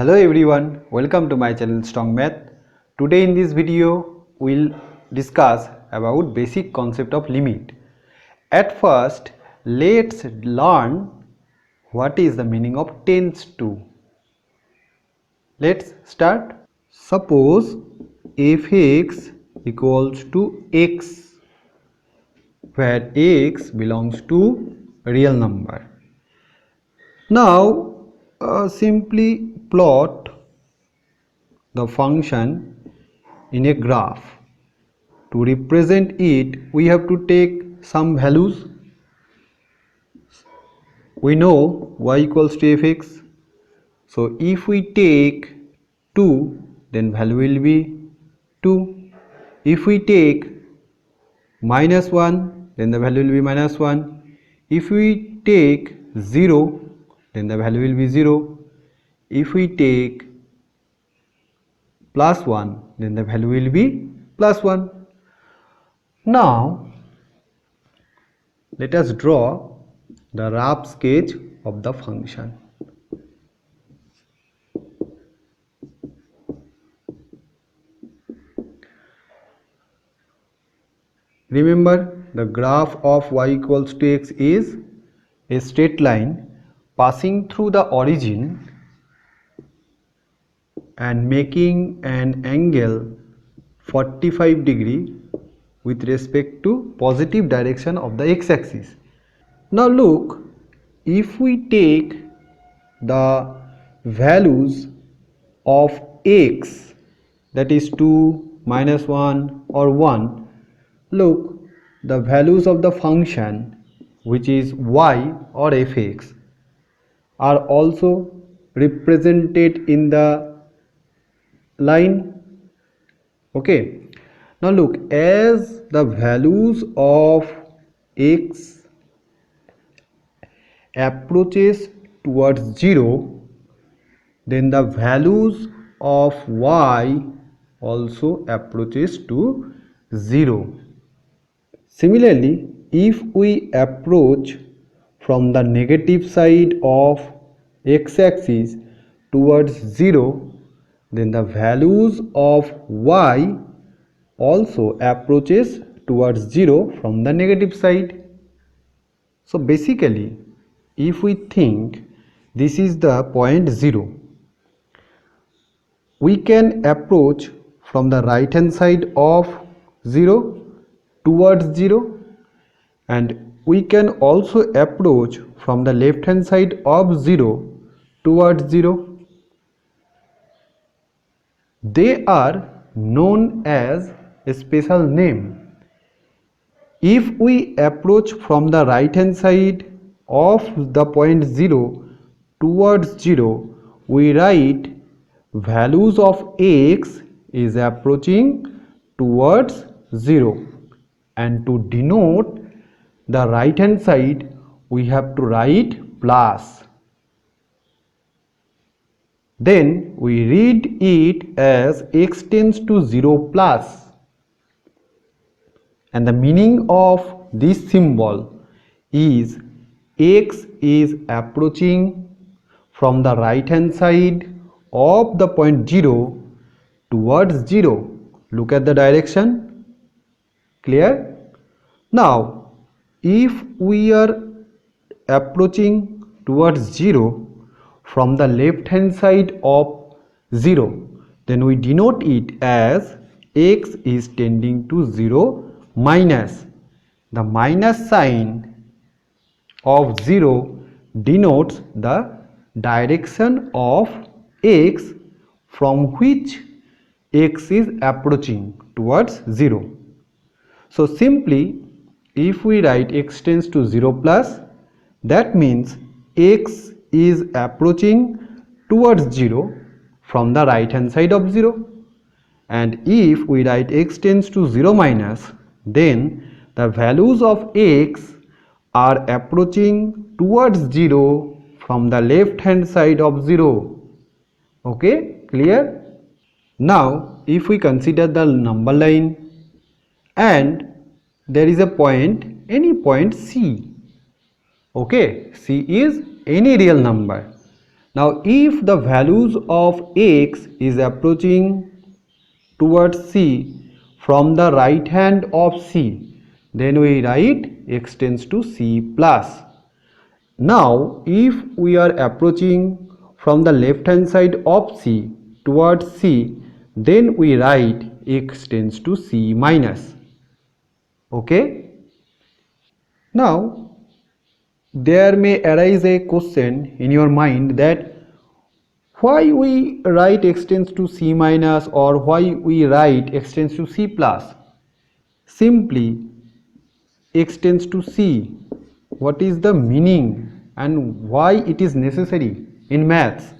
Hello everyone, welcome to my channel Strong Math. Today in this video we'll discuss about basic concept of limit. At first let's learn what is the meaning of tends to. Let's start. Suppose fx equals to x, where x belongs to real number. Now simply plot the function in a graph. To represent it, we have to take some values. We know y equals to fx. So if we take 2, then value will be 2. If we take minus 1, then the value will be minus 1. If we take 0, then the value will be 0. If we take plus 1, then the value will be plus 1. Now let us draw the rough sketch of the function. Remember, the graph of y equals to x is a straight line passing through the origin and making an angle 45 degree with respect to positive direction of the x-axis. Now look, if we take the values of x, that is 2, minus 1 or 1, look, the values of the function which is y or fx are also represented in the line. Okay, now look, as the values of x approaches towards 0, then the values of y also approaches to 0. Similarly, if we approach from the negative side of x-axis towards 0, then the values of y also approaches towards 0 from the negative side. So basically, if we think this is the point 0, we can approach from the right hand side of 0 towards 0, and we can also approach from the left hand side of 0 towards 0. They are known as a special name. If we approach from the right hand side of the point 0 towards 0, we write values of x is approaching towards 0, and to denote the right hand side we have to write plus. Then we read it as x tends to 0 plus, and the meaning of this symbol is x is approaching from the right hand side of the point 0 towards 0. Look at the direction. Clear? Now if we are approaching towards 0 from the left hand side of 0, then we denote it as x is tending to 0 minus. The minus sign of 0 denotes the direction of x from which x is approaching towards 0. So simply, if we write x tends to 0 plus, that means x is approaching towards 0 from the right hand side of 0. And if we write x tends to 0 minus, then the values of x are approaching towards 0 from the left hand side of 0. Okay, clear? Now if we consider the number line and there is a point, any point C. Okay, C is any real number. Now if the values of x is approaching towards C from the right hand of C, then we write x tends to C plus. Now if we are approaching from the left hand side of C towards C, then we write x tends to C minus. Okay. Now there may arise a question in your mind that why we write x tends to C minus or why we write x tends to C plus. Simply x tends to C. What is the meaning and why it is necessary in maths?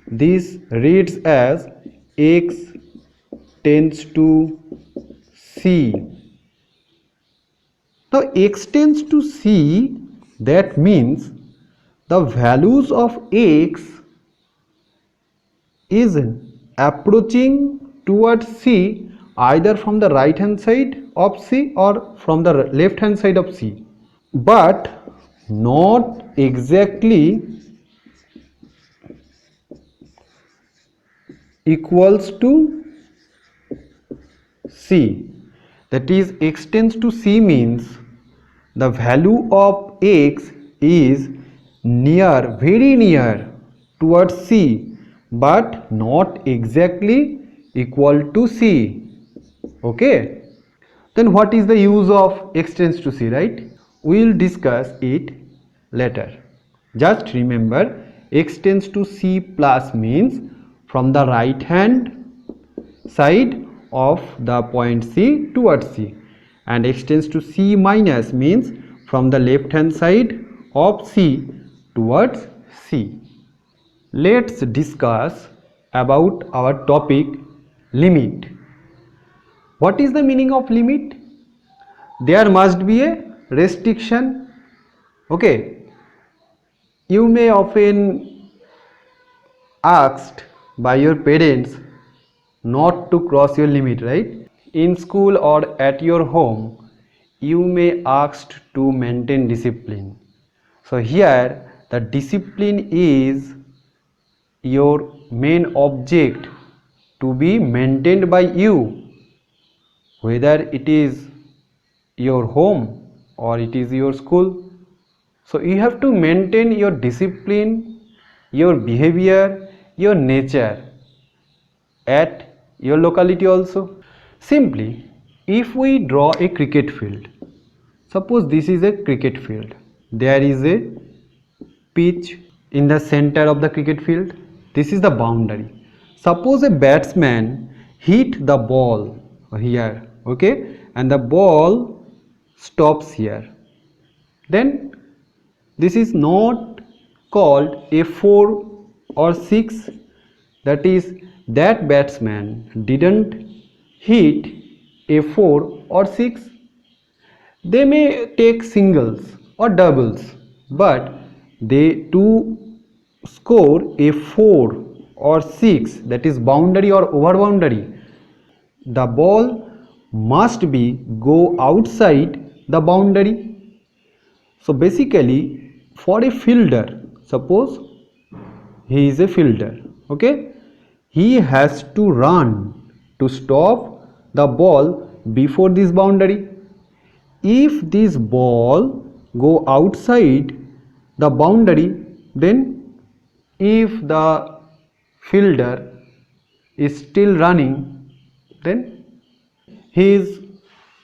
This reads as x tends to C. Now x tends to C, that means the values of x is approaching towards C either from the right hand side of C or from the left hand side of C, but not exactly equals to C. That is, x tends to C means the value of x is near, very near towards C, but not exactly equal to C. Okay. Then what is the use of x tends to C, right? We will discuss it later. Just remember, x tends to C plus means from the right hand side of the point C towards C, and x tends to C minus means from the left hand side of C towards C. Let's discuss about our topic limit. What is the meaning of limit? There must be a restriction. Okay, you may often asked by your parents not to cross your limit, right? In school or at your home, you may asked to maintain discipline. So here the discipline is your main object to be maintained by you, whether it is your home or it is your school. So you have to maintain your discipline, your behavior, your nature at your locality also. Simply, if we draw a cricket field, suppose this is a cricket field, there is a pitch in the center of the cricket field, this is the boundary. Suppose a batsman hit the ball here, okay, and the ball stops here, then this is not called a 4 or 6, that is, that batsman didn't hit a 4 or 6. They may take singles or doubles, but they to score a 4 or 6, that is boundary or over boundary, the ball must be go outside the boundary. So basically, for a fielder, suppose he is a fielder, okay, he has to run to stop the ball before this boundary. If this ball go outside the boundary, then if the fielder is still running, then his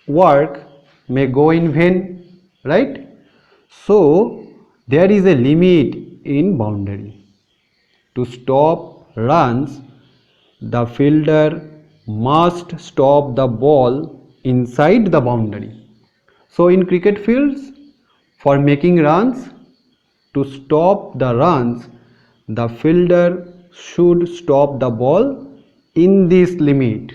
work may go in vain, right? So there is a limit in boundary. To stop runs, the fielder must stop the ball inside the boundary. So in cricket fields, for making runs, to stop the runs, the fielder should stop the ball in this limit.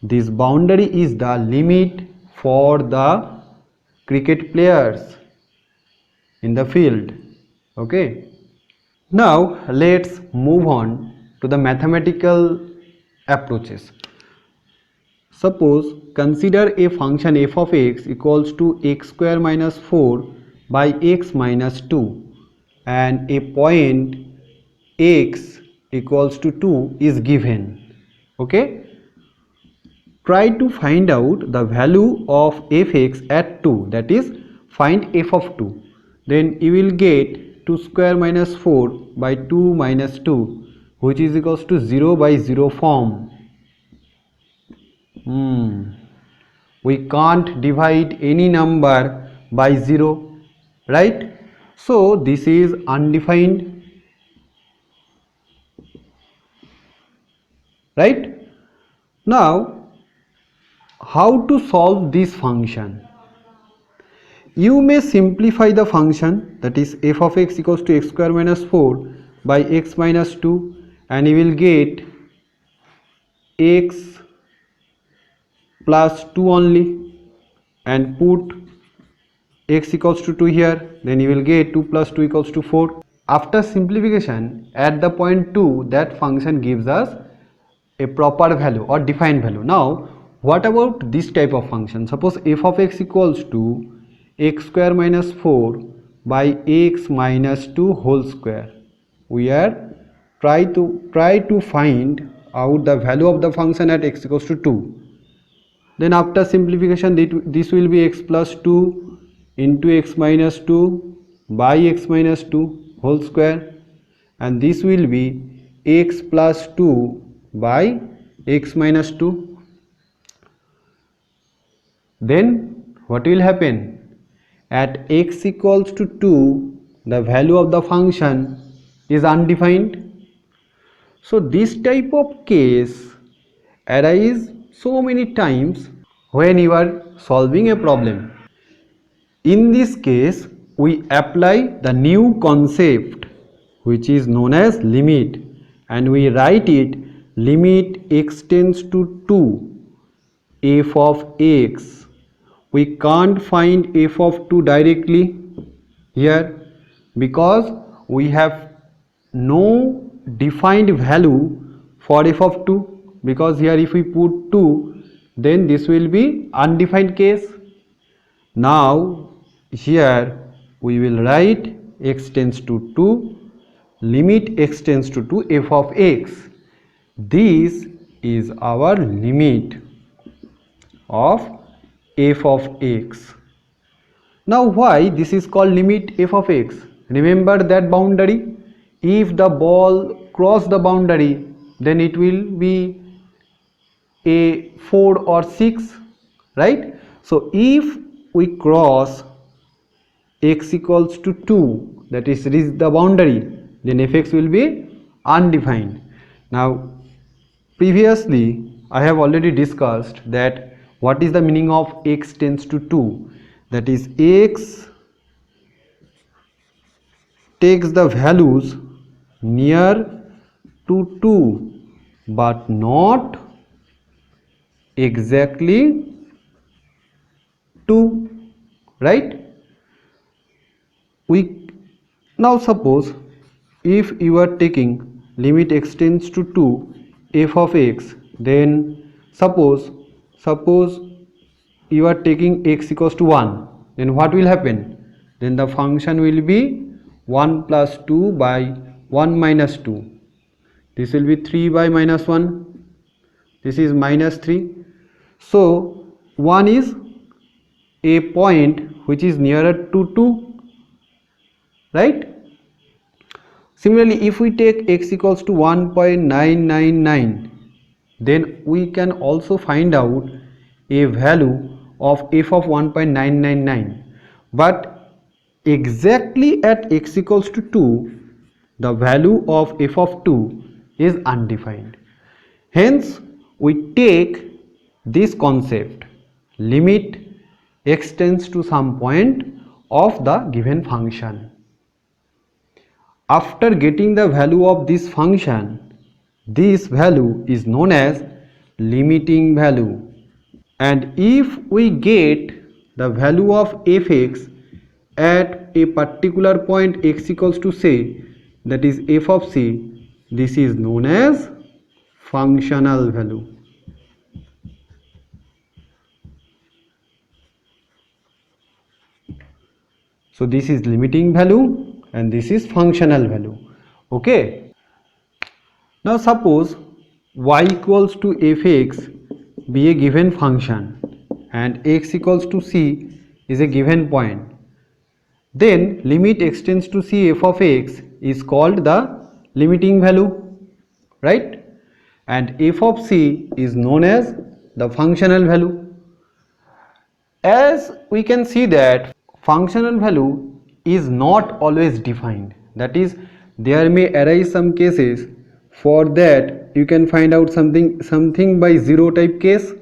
This boundary is the limit for the cricket players in the field. Okay. Now let's move on to the mathematical approaches. Suppose consider a function f of x equals to x square minus 4 by x minus 2 and a point x equals to 2 is given. Okay, try to find out the value of fx at 2, that is find f of 2. Then you will get 2 square minus 4 by 2 minus 2, which is equals to 0 by 0 form. We can't divide any number by 0, right? So this is undefined, right? Now, how to solve this function? You may simplify the function, that is f of x equals to x square minus 4 by x minus 2, and you will get x plus 2 only, and put x equals to 2 here, then you will get 2 plus 2 equals to 4. After simplification at the point 2, that function gives us a proper value or defined value. Now what about this type of function? Suppose f of x equals to x square minus 4 by x minus 2 whole square. We are try to find out the value of the function at x equals to 2. Then after simplification, this will be x plus 2 into x minus 2 by x minus 2 whole square, and this will be x plus 2 by x minus 2. Then what will happen? At x equals to 2, the value of the function is undefined. So this type of case arises so many times when you are solving a problem. In this case, we apply the new concept which is known as limit, and we write it limit x tends to 2 f of x. We can't find f of 2 directly here because we have no defined value for f of 2, because here if we put 2, then this will be undefined case. Now here we will write x tends to 2, limit x tends to 2 f of x. This is our limit of f of x. Now why this is called limit f of x? Remember that boundary. If the ball cross the boundary, then it will be a 4 or 6, right? So if we cross x equals to 2, that is reach the boundary, then fx will be undefined. Now previously I have already discussed that what is the meaning of x tends to 2, that is x takes the values near to 2 but not exactly 2, right? We now suppose if you are taking limit x tends to 2 f of x, then suppose you are taking x equals to 1, then what will happen? Then the function will be 1 plus 2 by 1 minus 2. This will be 3 by minus 1. This is minus 3. So 1 is a point which is nearer to 2, right? Similarly, if we take x equals to 1.999, then we can also find out a value of f of 1.999, but exactly at x equals to 2, the value of f of 2 is undefined. Hence we take this concept limit x tends to some point of the given function. After getting the value of this function, this value is known as limiting value, and if we get the value of fx at a particular point x equals to, say, that is f of c, this is known as functional value. So this is limiting value and this is functional value. Okay, Now suppose y equals to fx be a given function and x equals to c is a given point. Then limit extends to c f of x is called the limiting value, right? And f of c is known as the functional value. As we can see that functional value is not always defined, that is, there may arise some cases for that you can find out something by zero type case,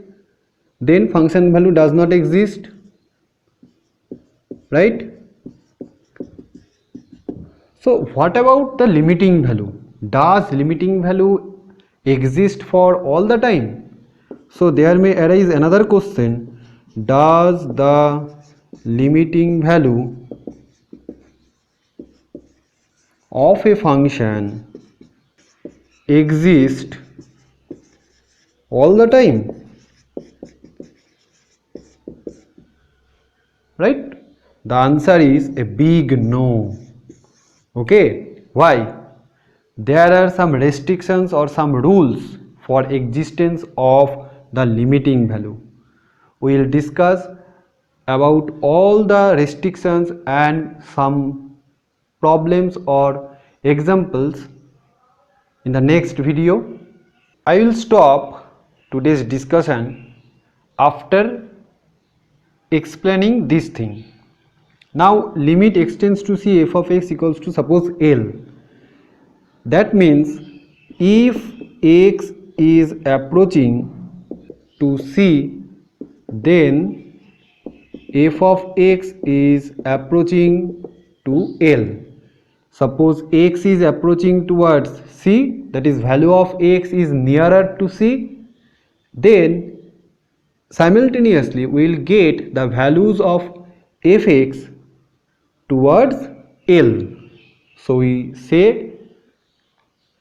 then function value does not exist, right? So what about the limiting value? Does limiting value exist for all the time? So there may arise another question, does the limiting value of a function exist all the time, right? The answer is a big no. Okay, why? There are some restrictions or some rules for existence of the limiting value. We will discuss about all the restrictions and some problems or examples in the next video. I will stop today's discussion after explaining this thing. Now limit extends to c f of x equals to suppose L. That means if x is approaching to c, then f of x is approaching to L. Suppose x is approaching towards c, that is value of x is nearer to c, then simultaneously we will get the values of fx towards L. So we say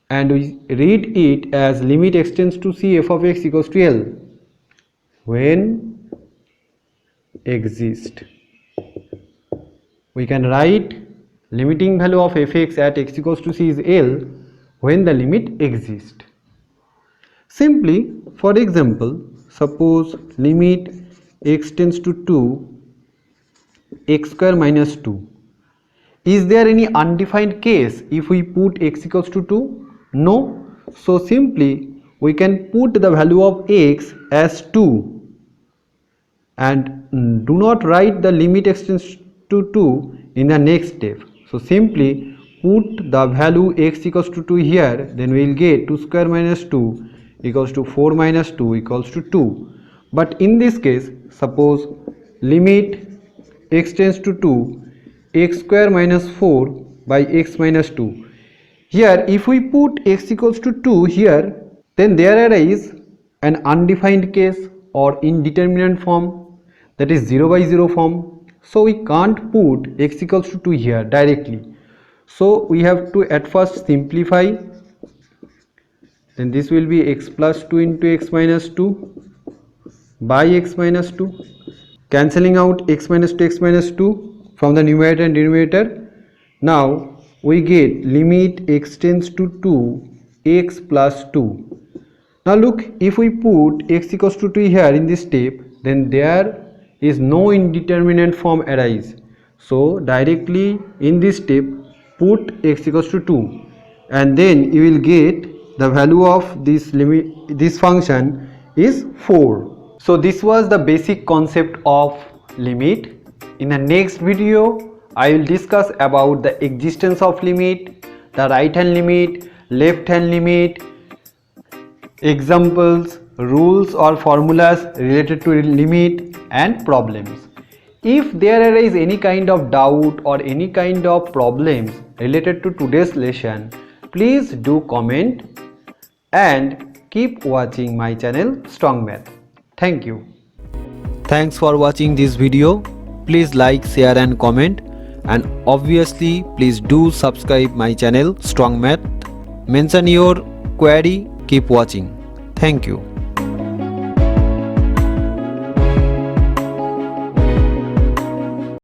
and we read it as limit extends to c f of x equals to L when exist. We can write limiting value of fx at x equals to c is L when the limit exists. Simply, for example, suppose limit x tends to 2 x square minus 2. Is there any undefined case if we put x equals to 2? No. So simply we can put the value of x as 2 and do not write the limit extends to 2 in the next step. So simply put the value x equals to 2 here, then we will get 2 square minus 2 equals to 4 minus 2 equals to 2. But in this case, suppose limit x tends to 2 x square minus 4 by x minus 2. Here if we put x equals to 2 here, then there arises an undefined case or indeterminate form, that is 0 by 0 form. So we can't put x equals to 2 here directly. So we have to at first simplify, then this will be x plus 2 into x minus 2 by x minus 2, cancelling out x minus 2 from the numerator and denominator. Now we get limit x tends to 2 x plus 2. Now look, if we put x equals to 2 here in this step, then there is no indeterminate form arise. So directly in this step put x equals to 2 and then you will get the value of this limit, this function is 4. So this was the basic concept of limit. In the next video I will discuss about the existence of limit, the right hand limit, left hand limit, examples, rules or formulas related to limit and problems. If there arise any kind of doubt or any kind of problems related to today's lesson, please do comment and keep watching my channel Strong Math. Thank you. Thanks for watching this video. Please like, share and comment, and obviously please do subscribe my channel Strong Math. Mention your query. Keep watching. Thank you.